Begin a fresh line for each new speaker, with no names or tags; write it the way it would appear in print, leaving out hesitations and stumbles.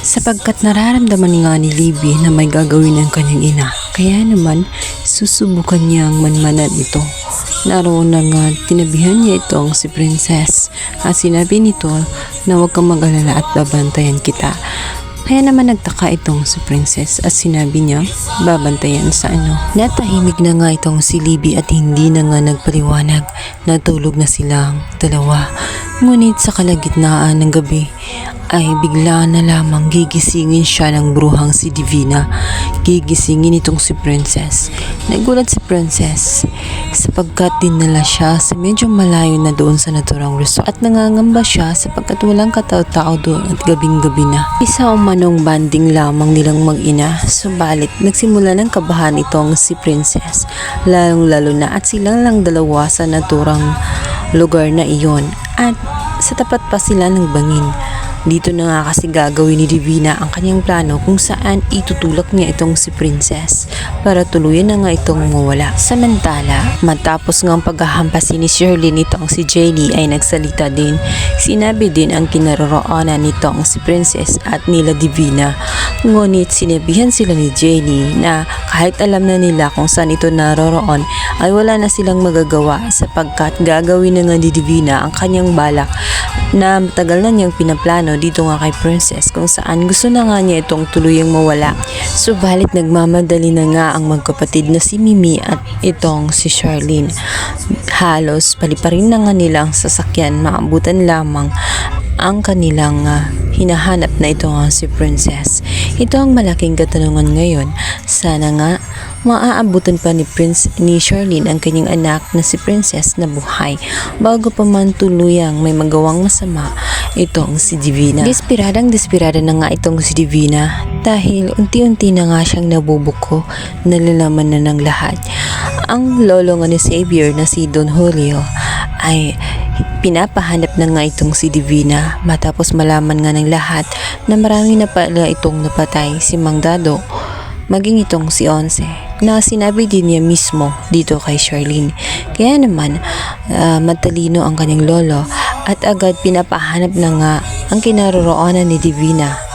sapagkat nararamdaman nga ni Libby na may gagawin ng kanyang ina. Kaya naman, susubukan niyang manmanan ito. Naroon na nga tinabihan niya itong si Princess at sinabi nito na huwag kang mag-alala at babantayan kita. Kaya naman nagtaka itong si Princess at sinabi niya, babantayan sa ano. Natahimik na nga itong si Libby at hindi na nga nagpaliwanag. Natulog na silang dalawa. Ngunit sa kalagitnaan ng gabi ay bigla na lamang gigisingin siya ng bruhang si Divina. Gigisingin itong si Princess. Nagulat si Princess sapagkat dinala siya sa medyo malayo na doon sa naturang resort at nangangamba siya sapagkat walang katao-tao doon at gabing-gabi na. Isa umanong banding lamang nilang mag-ina, subalit nagsimula ng kabahan itong si Princess, lalong-lalo na at silang lang dalawa sa naturang lugar na iyon at sa tapat pa sila ng bangin. Dito na nga kasi gagawin ni Divina ang kanyang plano kung saan itutulak niya itong si Princess para tuluyan na nga itong mawala. Samantala, matapos nga ang paghahampasin ni Sherilyn itong si Jenny ay nagsalita din. Sinabi din ang kinaroroonan nitong si Princess at nila Divina. Ngunit sinabihan sila ni Jenny na kahit alam na nila kung saan ito naroroon ay wala na silang magagawa sapagkat gagawin na nga ni Divina ang kanyang balak na matagal na niyang pinaplano dito nga kay Princess kung saan gusto na nga niya itong tuluyang mawala. Subalit nagmamadali na nga ang magkapatid na si Mimi at itong si Sherilyn. Halos paliparin na nga nila ang sasakyan, maabutan lamang ang kanilang hinahanap na ito nga si Princess. Ito ang malaking katanungan ngayon. Sana nga maaabutan pa ni Sherilyn ang kanyang anak na si Princess na buhay bago pa man tuluyang may magawang masama itong si Divina. Desperada na nga itong si Divina dahil unti-unti na nga siyang nabubuko, nalalaman na ng lahat. Ang lolo nga ni Xavier na si Don Julio ay pinapahanap na nga itong si Divina matapos malaman nga ng lahat na marami na pala itong napatay, si Mang Dado, maging itong si Once, na sinabi din niya mismo dito kay Sherilyn. Kaya naman matalino ang kanyang lolo at agad pinapahanap na nga ang kinaroroonan ni Divina